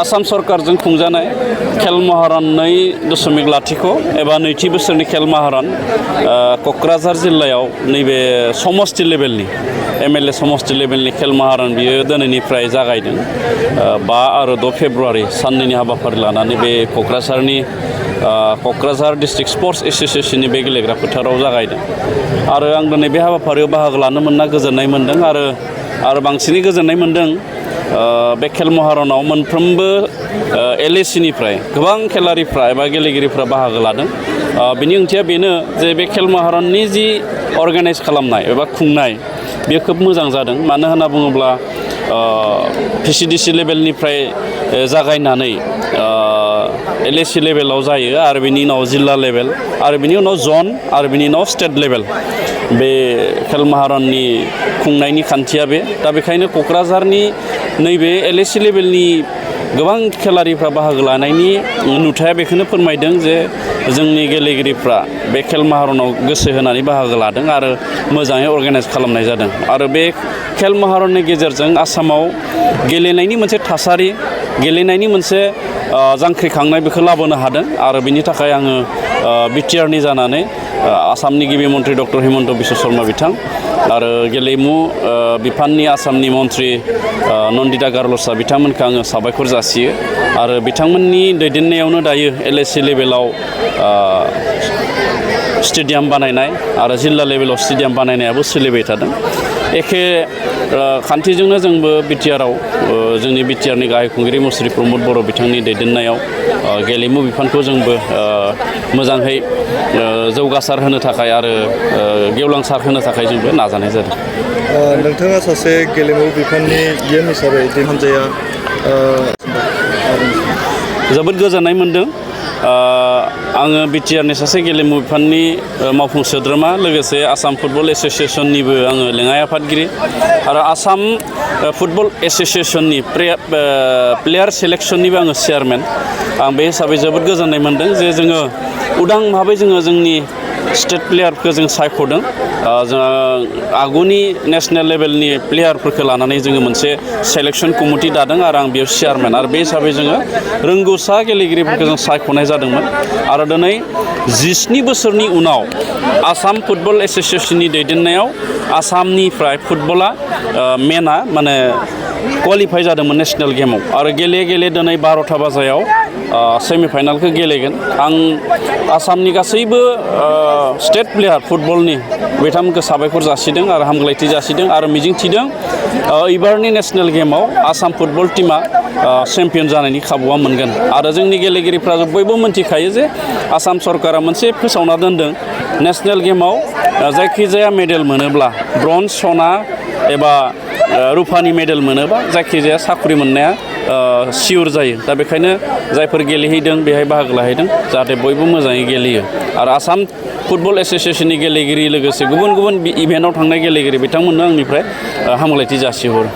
आसाम सरकारजों खुंजानाय खेल महारन 2.0 एबा नैथि बोसोरनि खेल महारन क'क्राझार जिल्लायाव नैबे समष्टि लेभेलनि MLA समष्टि लेभेलनि खेल महारन बियो दिनैनिफ्राय जागायदों 5 आरो 6 फेब्रुवारि साननैनि हाबाफारि लानानै बे क'क्राझार डिस्ट्रिक्ट स्पर्ट्स एस'सिएशननि बे गेलेग्रा फोथाराव जागायदों आरो आं दिनै बे हाबाफारियाव बाहागो लानो मोनना गोजोननाय मोनदों आरो बांसिनै गोजोननाय मोनदों बे खेल महारनाव मोनफ्रोमबो LAC निफ्राय गोबां खेलारिफ्रा एबा गेलेगिरिफ्रा बाहागो लादों बिनि ओंथिया बेनो जे बे खेल महारननि जि अर्गानाइज खालामनाय एबा खुंनाय बेयो खोब मोजां जादों मानो होनना बुङोब्ला VCDC लेभेलनिफ्राय जागायनानै LAC लेभेलाव जायो आरो बिनि उनाव जिल्ला लेभेल आरो बिनि उनाव जन आरो बिनि उनाव स्टेट लेभेल बे खेल महारननि खुंनायनि खान्थिया बे दा बेखायनो क'क्राझारनि नैबे LAC लेभेलनि गोबां खेलारिफ्रा बाहागो लानायनि नुथाया बेखौनो फोरमायदों जे जोंनि गेलेगिरिफ्रा बे खेल महारनाव गोसो होनानै बाहागो लादों आरो मोजाङै अर्गानाइज खालामनाय जादों आरो बे खेल महारननि गेजेरजों आसामाव गेलेनायनि मोनसे थासारि गेलेनायनि मोनसे जांख्रिखांनाय बेखौ लाबोनो हादों आरो बिनि थाखाय आङो BTR नि जानानै आसामनि गिबि मन्त्रि डक्टर हिमन्त बिश्व शर्मा बिथां आरो गेलेमु बिफाननि आसामनि मन्त्रि नन्दिता गारलसा बिथांमोनखौ आङो साबायखर जासियो आरो बिथांमोननि दैदेननायावनो दायो LAC लेभेलाव स्टेडियाम बानायनाय आरो जिल्ला लेभेलाव स्टेडियाम बानायनायाबो सोलिबाय थादों एखे खान्थिजोंनो जोंबो BTR-आव जोंनि BTR-नि गाहाय खुंगिरि मुस्रि प्रमद बर' बिथांनि दैदेननायाव गेलेमु बिफानखौ जोंबो मोजाङै जौगासार होनो थाखाय आरो गेवलांसार होनो थाखाय जोंबो नाजानाय जादों। नोंथाङा सासे गेलेमु बिफाननि गियान हिसाबै हानजाया जोबोद गोजोननाय मोनदों आङो BTR-नि सासे गेलेमु बिफाननि मावफुं सोद्रोमा लोगोसे आसाम फुटबल एस'सिएशननिबो आङो लेङाइ आफादगिरि आरो आसाम फुटबल एस'सिएशननि प्लेयार सेलेक्सननिबो आङो चेयारमेन आं बे हिसाबै जोबोद गोजोननाय मोनदों जे जोङो उदां भाबै जोंनि स्टेट प्लेयारखौ जों सायख'दों जोङो आगुनि नेसनेल लेभेलनि प्लेयारफोरखौ लानानै जोङो मोनसे सेलेक्सन कमिटि दादों आरो आं बेयाव चेयारमेन आरो बे हिसाबै जोङो रोंगौसा गेलेगिरिफोरखौ जों सायख'नाय जादोंमोन आरो दिनै 17 बोसोरनि उनाव आसाम फुटबल एस'सिएशननि दैदेननायाव आसामनिफ्राय फुटबला मेना माने क्वालिफाइ जादोंमोन नेसनेल गेमाव आरो गेले दिनै 12टा बाजायाव सेमिफाइनालखौ गेलेगोन आं आसामनि गासैबो स्टेट प्लेयार फुटबलनि बिथांमोनखौ साबायखर जासिदों आरो हामग्लायथि जासिदों आरो मिजिंथिदों एबारनि नेसनेल गेमाव आसाम फुटबल टीमा चेम्पियन जानायनि खाबुआ मोनगोन आरो जोंनि गेलेगिरिफ्रा बयबो मिन्थिखायो जे आसाम सरकारा मोनसे फोसावना दोनदों नेसनेल गेमाव जायखिजाया मेडेल मोनोब्ला ब्रन्ज सना एबा रुफानि मेडेल मोनोबा जायखिजाया साख्रि मोननाया सियर जायो दा बेखायनो जायफोर गेलेहैदों बेहाय बाहागो लाहैदों जाहाथे बयबो मोजाङै गेलेयो आरो आसाम फुटबल एस'सिएशननि गेलेगिरि लोगोसे गुबुन इभेन्टआव थांनाय गेलेगिरि बिथांमोननो आंनिफ्राय हामलायथि जासिहरो।